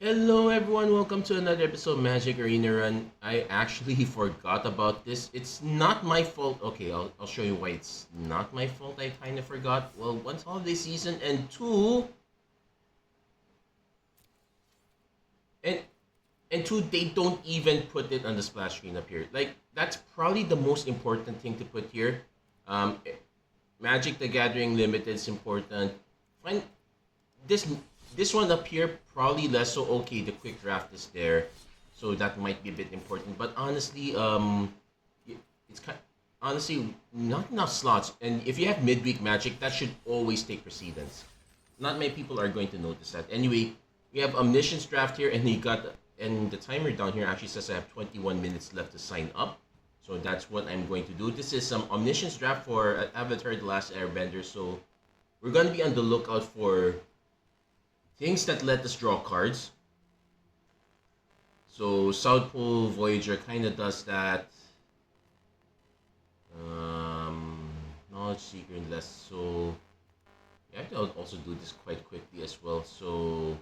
Hello everyone, welcome to another episode of Magic Arena Run. I actually forgot about this. It's not my fault. Okay, I'll show you why it's not my fault. I kind of forgot. Well, one's holiday season and and two, they don't even put it on the splash screen up here. Like, that's probably the most important thing to put here. Um, Magic the Gathering Limited is important. Fine, this this one up here probably less so. Okay, the quick draft is there, so that might be a bit important. But honestly, it's kind honestly not enough slots. And if you have midweek Magic, that should always take precedence. Not many people are going to notice that. Anyway, we have Omniscience Draft here, and the timer down here actually says I have 21 minutes left to sign up. So that's what I'm going to do. This is some Omniscience Draft for Avatar: The Last Airbender. So we're going to be on the lookout for things that let us draw cards. So South Pole Voyager kind of does that. Knowledge Seeker and less so. You have to also do this quite quickly as well. So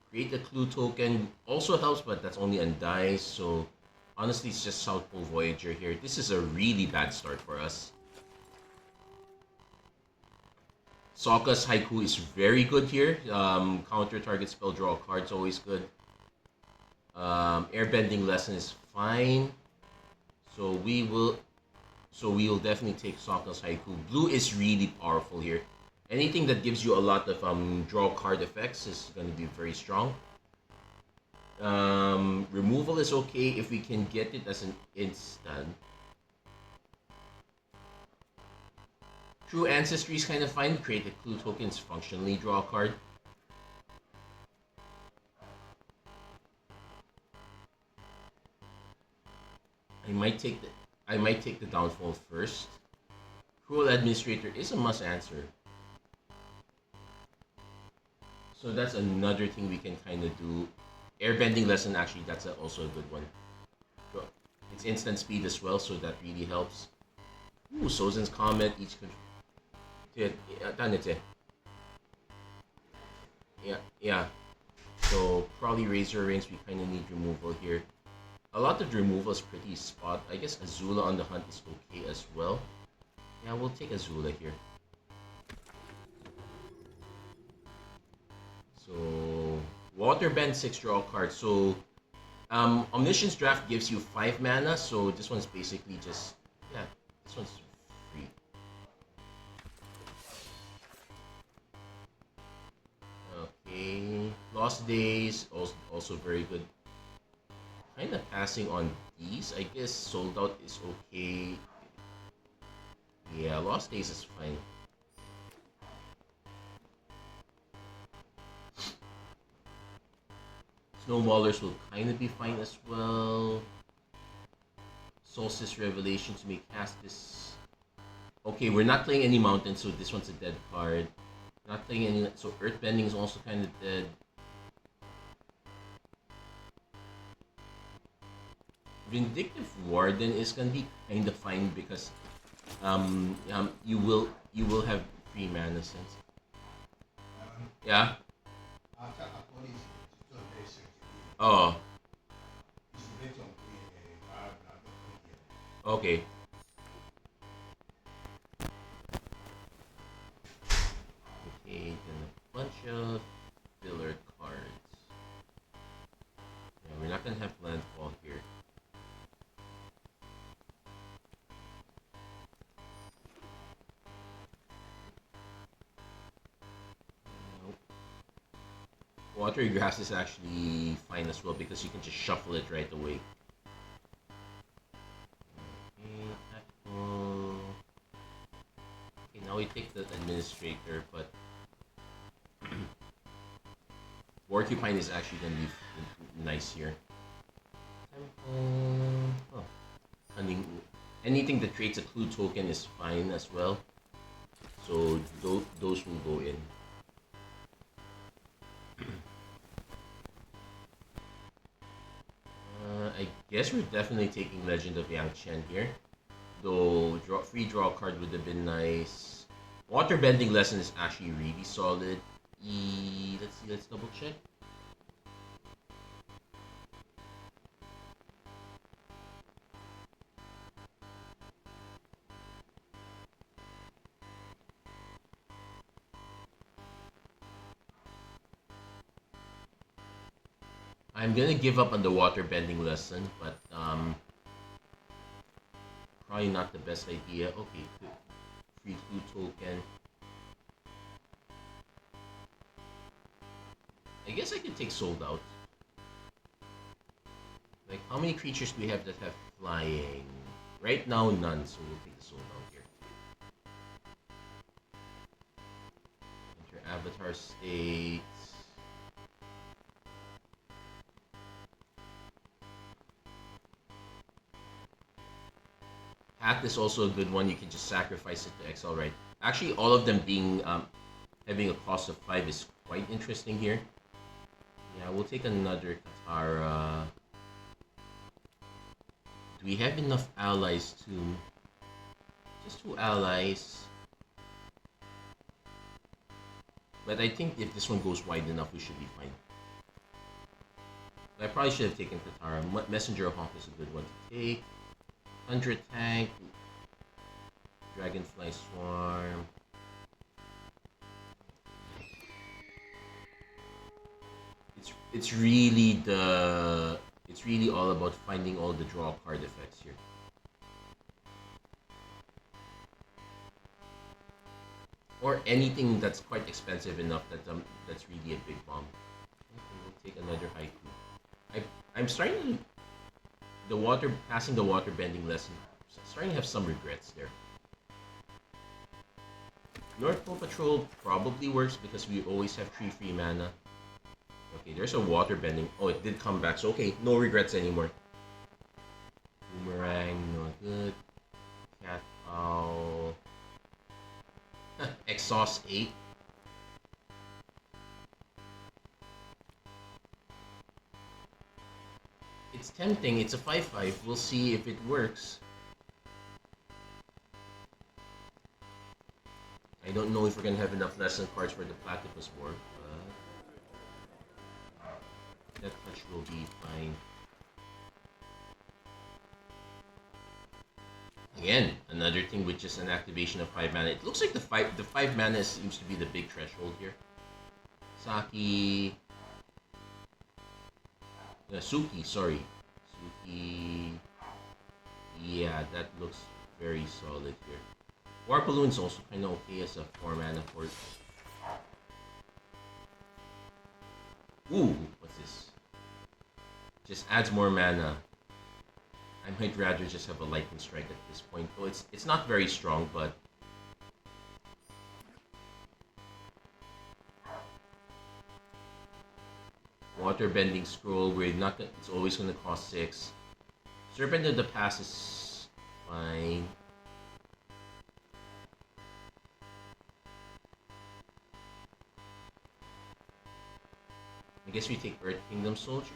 create a clue token also helps, but that's only on dice. So honestly, it's just South Pole Voyager here. This is a really bad start for us. Sokka's Haiku is very good here. Counter target spell, draw a card's always good. Airbending lesson is fine. So we will definitely take Sokka's Haiku. Blue is really powerful here. Anything that gives you a lot of draw card effects is going to be very strong. Removal is okay if we can get it as an instant. True Ancestry is kind of fine. Create a clue tokens, functionally draw a card. I might take the downfall first. Cruel Administrator is a must answer. So that's another thing we can kind of do. Airbending lesson, actually, that's also a good one. It's instant speed as well, so that really helps. Ooh, Sozin's Comet, each yeah. So probably Razor Rings, we kind of need removal here. A lot of the removal is pretty spot. I guess Azula on the hunt is okay as well. Yeah, we'll take Azula here. So Waterbend 6 draw card. So Omniscience Draft gives you 5 mana, so this one's basically just this one's free. Okay, Lost Days also very good. Kind of passing on these. I guess Sold Out is okay. Yeah, Lost Days is fine. Snowballers will kind of be fine as well. Solstice Revelation to make cast this. Okay, we're not playing any mountains, so this one's a dead card. Not playing any, so Earthbending is also kind of dead. Vindictive Warden is gonna be kind of fine because you will have 3 mana sense. Yeah. Oh. Okay. Okay, then a bunch of filler cards. Yeah, we're not gonna have landfall here. Watery Grass is actually fine as well because you can just shuffle it right away. Okay, now we take the Administrator, but Porcupine is actually going to be nice here. Oh. Anything that creates a clue token is fine as well. So those will go in. I guess we're definitely taking Legend of Yang Chen here. Though free draw card would have been nice. Waterbending lesson is actually really solid. Let's see, let's double check. I'm gonna give up on the water bending lesson, but probably not the best idea. Okay, free 2 token. I guess I could take sold out. Like, how many creatures do we have that have flying? Right now, none, so we'll take the sold out here. Enter avatar states. Hat is also a good one. You can just sacrifice it to exile, right? Actually, all of them being having a cost of 5 is quite interesting here. Yeah, we'll take another Katara. Do we have enough allies to... Just 2 allies. But I think if this one goes wide enough, we should be fine. I probably should have taken Katara. Messenger Hawk is a good one to take. 100 tank. Dragonfly Swarm. It's really all about finding all the draw card effects here. Or anything that's quite expensive enough that that's really a big bomb. Okay, we'll take another Haiku. I'm starting to passing the water bending lesson. Starting to have some regrets there. North Pole Patrol probably works because we always have 3 free mana. Okay, there's a water bending. Oh, it did come back. So, okay, no regrets anymore. Boomerang, not good. Cat Owl. Exhaust 8. It's tempting. It's a 5/5. We'll see if it works. I don't know if we're gonna have enough lesson cards for the Platypus War. That touch will be fine. Again, another thing with just an activation of 5 mana. It looks like the five mana seems to be the big threshold here. Saki. Suki, sorry. Suki. Yeah, that looks very solid here. War Balloon's also kind of okay as a 4 mana port. Ooh, what's this? Just adds more mana. I might rather just have a lightning strike at this point. Though it's not very strong, but water bending scroll. We're not. It's always going to cost 6. Serpent of the Past is fine. I guess we take Earth Kingdom Soldier.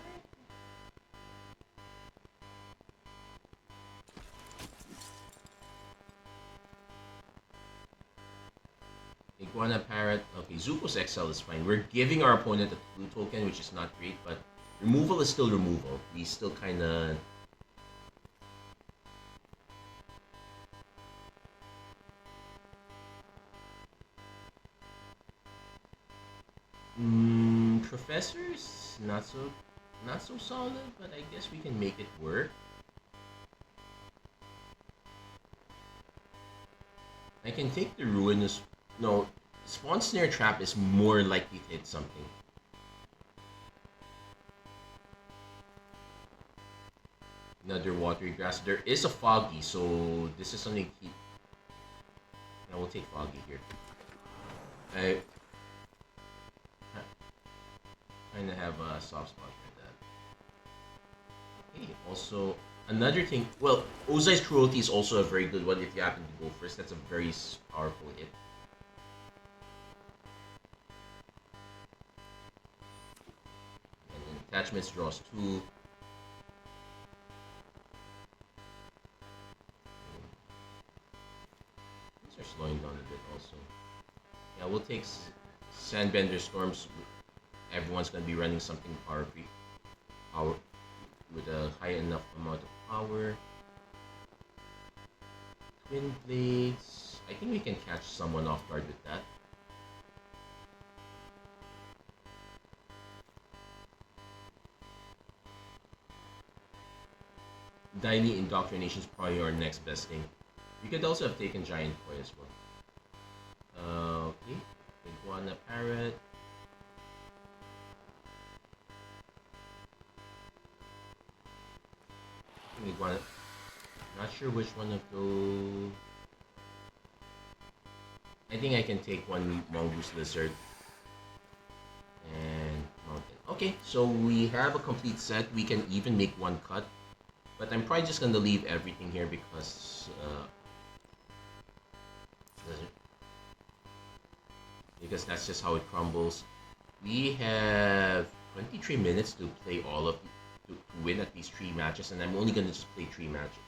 Iguana Parrot. Okay, Zuko's Exile is fine. We're giving our opponent a 2 token, which is not great, but removal is still removal. We still kind of... Professor's not so solid, but I guess we can make it work. I can take the Ruinous... No, Spawn Snare Trap is more likely to hit something. Another Watery Grass. There is a Foggy, so this is something to keep... Yeah, we'll take Foggy here. I kind of have a soft spot for that. Okay, also, another thing... Well, Ozai's Cruelty is also a very good one if you happen to go first. That's a very powerful hit. Attachments draws 2. These are slowing down a bit also. Yeah, we'll take Sandbender Storms. Everyone's going to be running something power with a high enough amount of power. Twin Blades. I think we can catch someone off guard with that. Daily Indoctrination is probably our next best thing. We could also have taken Giant Koi as well. Okay. Iguana Parrot. Iguana. Not sure which one of those. I think I can take one Mongoose Lizard and Mountain. Okay, so we have a complete set. We can even make one cut. But I'm probably just going to leave everything here because that's just how it crumbles. We have 23 minutes to play all of to win at least 3 matches, and I'm only going to just play 3 matches.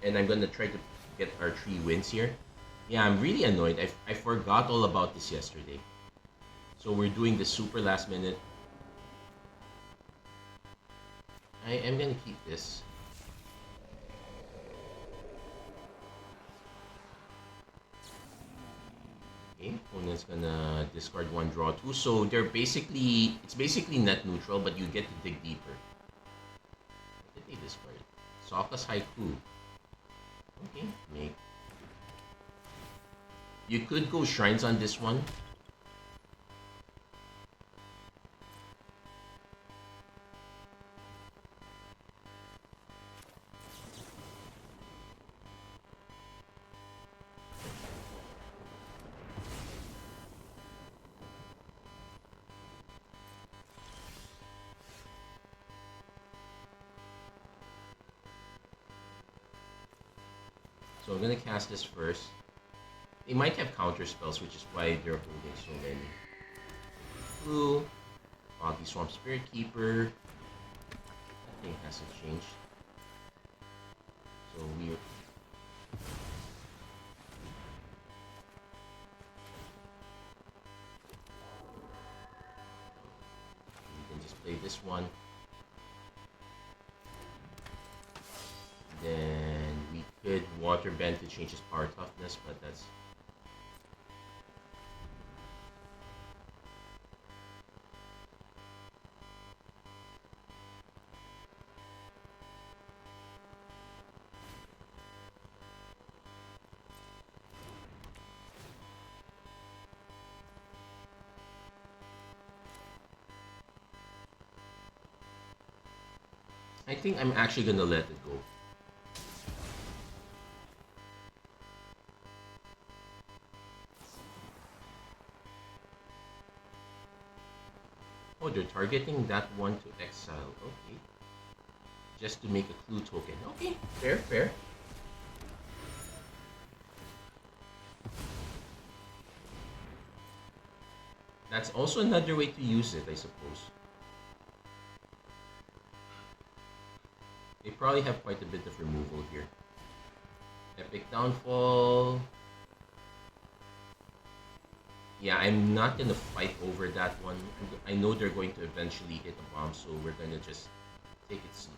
And I'm going to try to get our 3 wins here. Yeah, I'm really annoyed. I forgot all about this yesterday. So we're doing the super last minute. I am going to keep this. Okay, opponent's gonna discard 1, draw 2. So it's basically net neutral, but you get to dig deeper. What did they discard? Sokka's Haiku. Okay, make. You could go shrines on this one. So I'm gonna cast this first. They might have counter spells, which is why they're holding so many. Blue, Foggy Swamp Spirit Keeper. That thing hasn't changed. So we can just play this one. Then we could Water Bend to change his power toughness, but that's. I think I'm actually gonna let it go. Oh, they're targeting that one to exile. Okay. Just to make a clue token. Okay, fair, fair. That's also another way to use it, I suppose. They probably have quite a bit of removal here. Epic Downfall. Yeah, I'm not gonna fight over that one. I know they're going to eventually hit a bomb, so we're gonna just take it slow.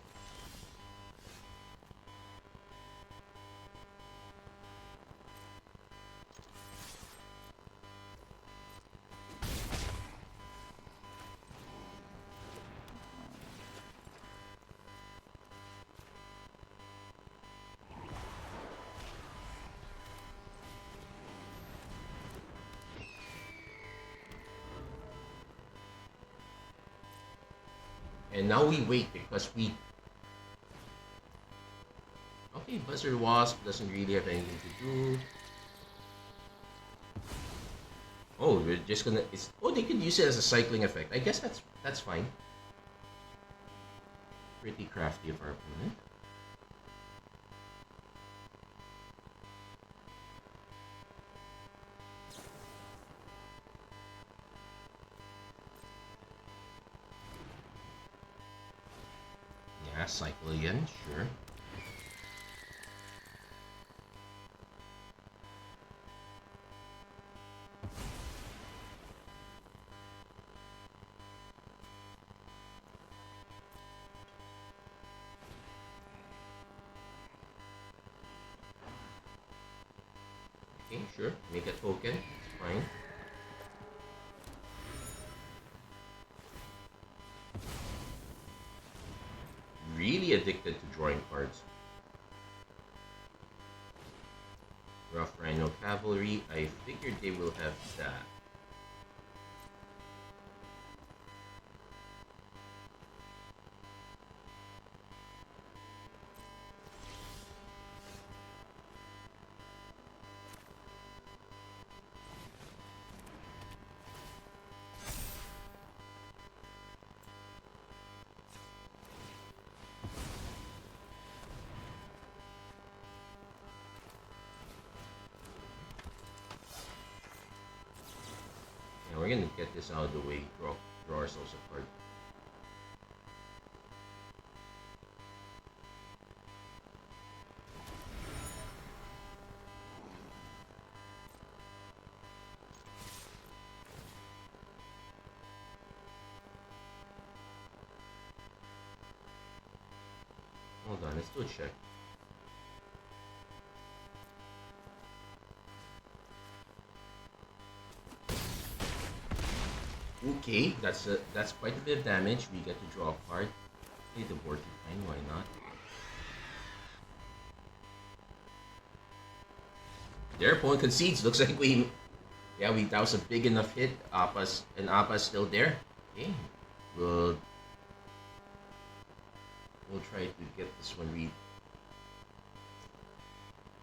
And now we wait because we... Okay, Buzzard Wasp doesn't really have anything to do. Oh, we're just gonna... Oh, they could use it as a cycling effect. I guess that's fine. Pretty crafty of our opponent. Yeah, cycle again, sure. Okay, sure. Make a token. It's fine. Really really addicted to drawing cards. Rough Rhino Cavalry, I figured they will have that. We're gonna get this out of the way, draw ourselves a card. Hold on, let's do a check. Okay, that's quite a bit of damage. We get to draw a card. Play the board fine, why not? Their opponent concedes. Looks like that was a big enough hit. Appa's still there. Okay, we'll try to get this one read.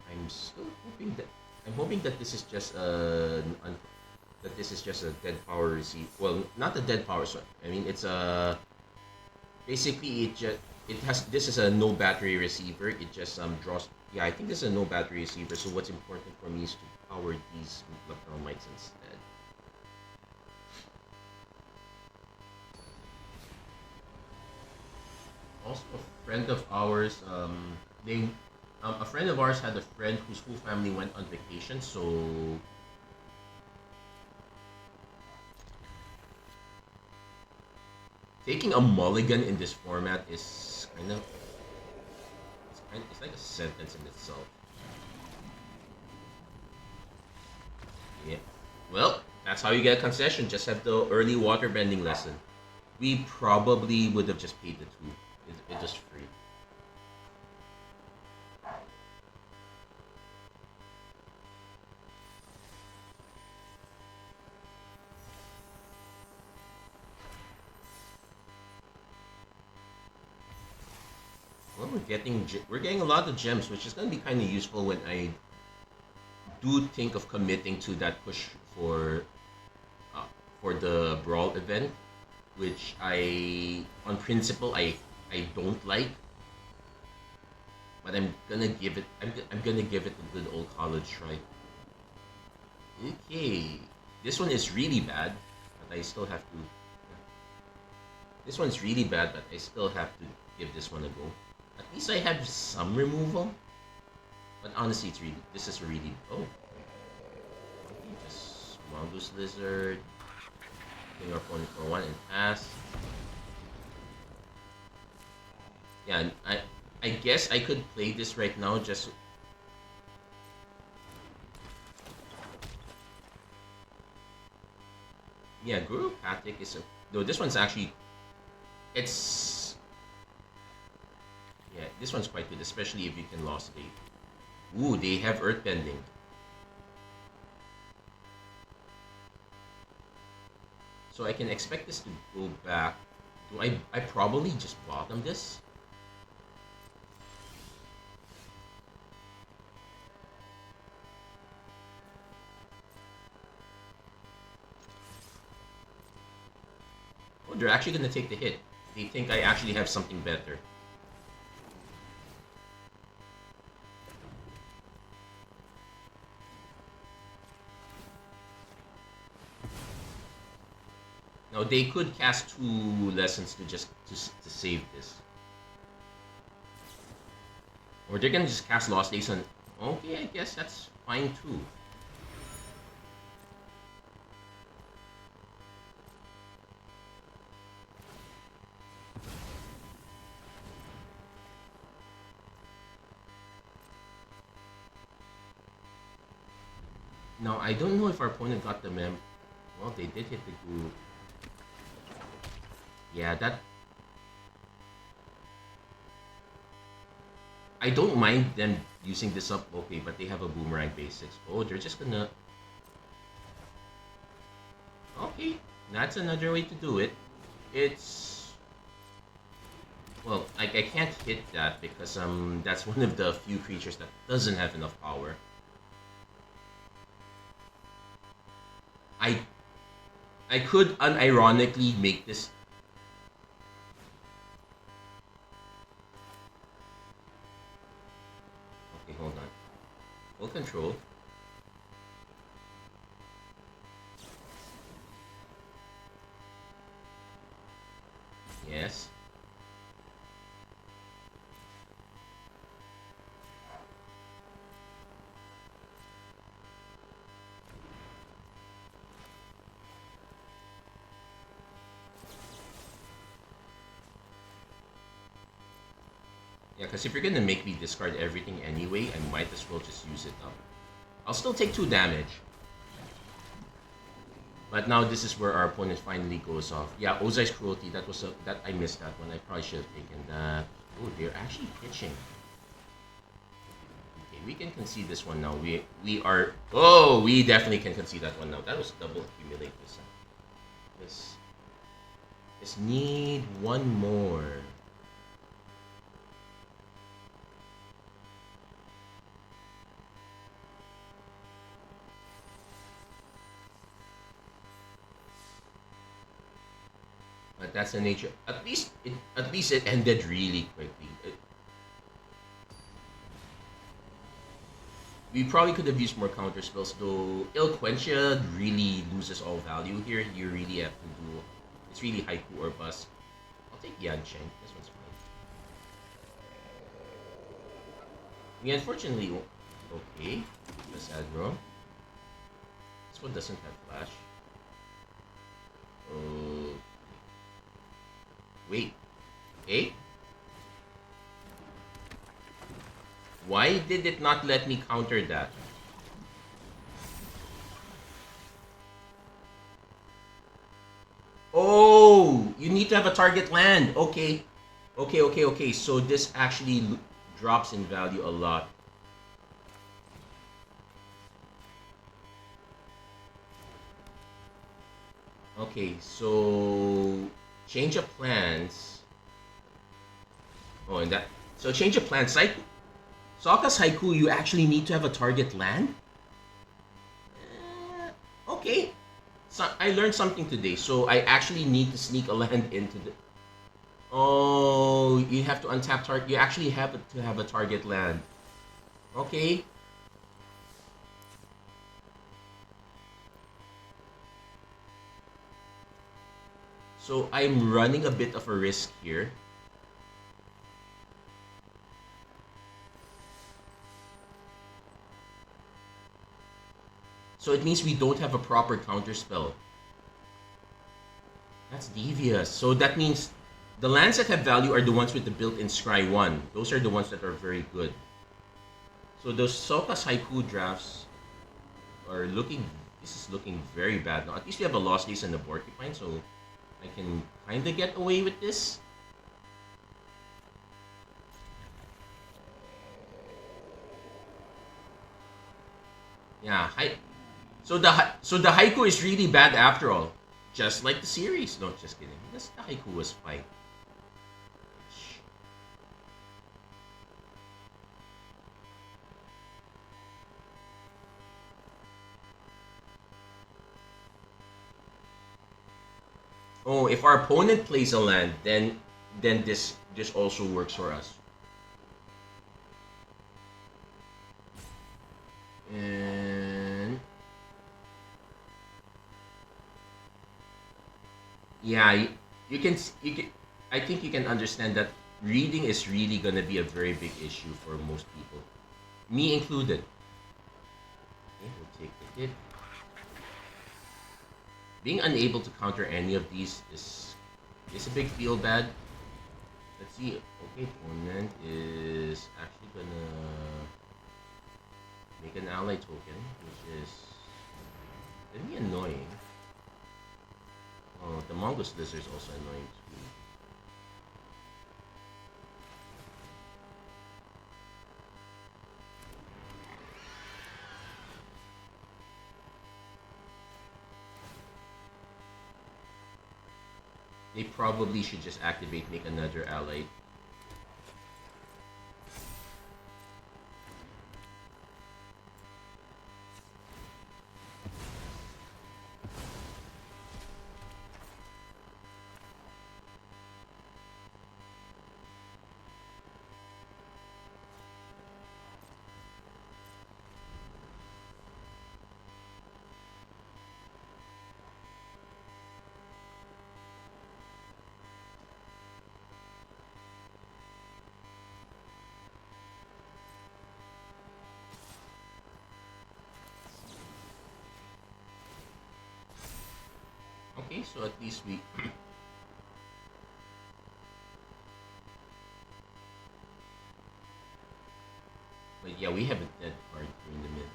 I'm hoping that this is just a dead power receiver. Well, not a dead power. So I mean, it's a basically this is a no battery receiver. It just draws. Yeah, I think this is a no battery receiver. So what's important for me is to power these lapel mites instead. Also, a friend of ours, a friend of ours had a friend whose whole family went on vacation, so taking a mulligan in this format is it's like a sentence in itself. Yeah. Well, that's how you get a concession. Just have the early water bending lesson. We probably would have just paid the 2. It's just free. Well, we're getting a lot of gems, which is going to be kind of useful when I do think of committing to that push for the brawl event, which on principle, I don't like, but I'm gonna give it a good old college try. Okay, this one is really bad, but I still have to. This one's really bad, but I still have to give this one a go. At least I have some removal, but honestly, this is really okay, just Mongoose Lizard, bring our opponent for 1 and pass. Yeah, I guess I could play this right now just. Yeah, Guru Patik is though this one's actually it's yeah, this one's quite good, especially if you can Lost Date. Ooh, they have Earthbending. So I can expect this to go back. Do I probably just bottom this? Oh, they're actually gonna take the hit. They think I actually have something better. Now they could cast 2 lessons to save this, or they're gonna just cast Lost Days on. Okay, I guess that's fine too. Now I don't know if our opponent got the mem. Well, they did hit the group. Yeah, that. I don't mind them using this up, okay, but they have a boomerang basics. Oh, they're just gonna... Okay, that's another way to do it. It's... Well, I can't hit that because that's one of the few creatures that doesn't have enough power. I could unironically make this... Okay, hold on. Full control. Yes. Yeah, because if you're gonna make me discard everything anyway, I might as well just use it up. I'll still take 2 damage. But now this is where our opponent finally goes off. Yeah, Ozai's Cruelty, that I missed that one. I probably should have taken that. Oh, they're actually pitching. Okay, we can concede this one now. We definitely can concede that one now. That was double accumulate this time. Just need one more. But that's the nature. At least it ended really quickly. We probably could have used more counter spells, though. Il Quentia really loses all value here. You really have to do... It's really Haiku or bust. I'll take Yancheng. This one's fine. We unfortunately... Okay. Let's aggro. This one doesn't have flash. Oh... Wait. Okay? Why did it not let me counter that? Oh! You need to have a target land. Okay. Okay. So this actually drops in value a lot. Okay, so... Change of plans. Oh, and that... So change of plans. Sokka's Haiku, you actually need to have a target land? Okay. So I learned something today. So I actually need to sneak a land into the... Oh, you have to untap target. You actually have to have a target land. Okay. So I'm running a bit of a risk here. So it means we don't have a proper counter spell. That's devious. So that means the lands that have value are the ones with the built-in Scry 1. Those are the ones that are very good. So those Sokka's Haiku drafts are looking... This is looking very bad now. At least we have a Lost Days and a Porcupine, so I can kind of get away with this. Yeah, so the Haiku is really bad after all. Just like the series. No, just kidding. The Haiku was fine. Oh, if our opponent plays a land, then this also works for us. And yeah, you can. I think you can understand that reading is really gonna be a very big issue for most people, me included. Okay, we'll take the hit. Being unable to counter any of these is a big feel bad. Let's see. Okay, opponent is actually gonna make an ally token, which is really annoying. Oh, the Mongoose Lizard is also annoying too. They probably should just activate, make another ally. Okay, so at least we... But yeah, we have a dead card in the mid.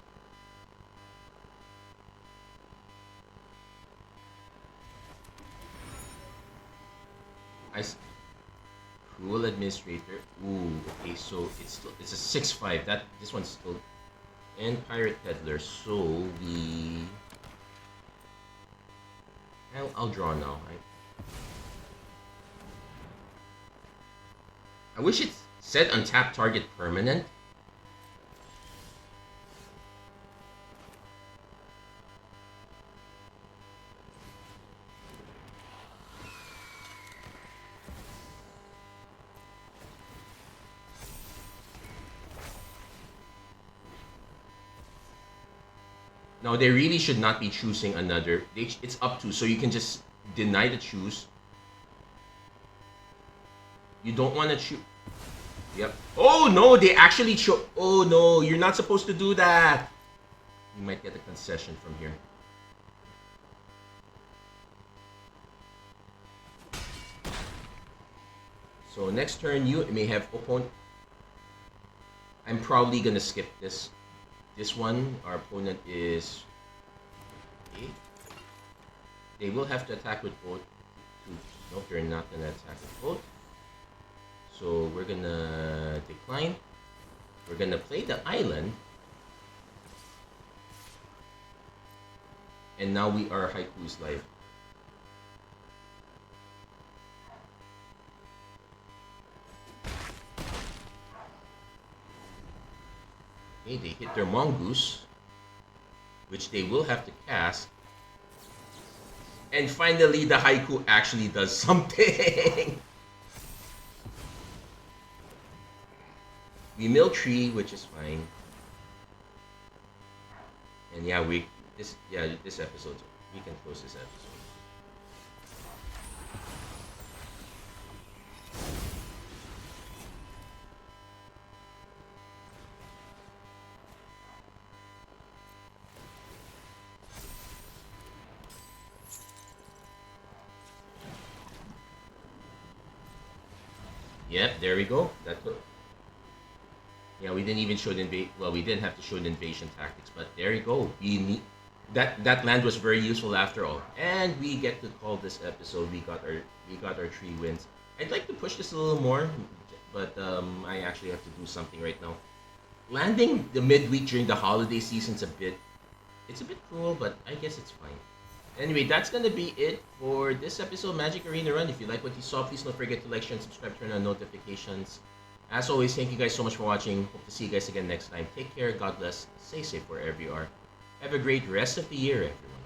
Cruel Administrator. Ooh, okay, so it's a 6/5. This one's still... And Pirate Peddler, so we... I'll draw now. I wish it said untap target permanent. No, they really should not be choosing another. It's up to, so you can just deny the choose. You don't want to choose. Yep. Oh no, they actually chose. Oh no, you're not supposed to do that. You might get a concession from here. So next turn, you may have opponent. I'm probably gonna skip this. This one, our opponent is... Okay. They will have to attack with both. Nope, they're not gonna attack with both. So we're gonna decline. We're gonna play the island. And now we are Haiku's live. Okay, they hit their Mongoose, which they will have to cast. And finally, the Haiku actually does something. We mill tree, which is fine. And yeah, this episode, we can close this episode. Yep, there we go. Yeah, we didn't even show the invasion. Well, we didn't have to show the invasion tactics, but there you go. That land was very useful after all, and we get to call this episode. We got our 3 wins. I'd like to push this a little more, but I actually have to do something right now. Landing the midweek during the holiday season's a bit cruel, but I guess it's fine. Anyway, that's gonna be it for this episode of Magic Arena Run. If you like what you saw, please don't forget to like, share, and subscribe, turn on notifications. As always, thank you guys so much for watching. Hope to see you guys again next time. Take care, God bless, stay safe wherever you are. Have a great rest of the year, everyone.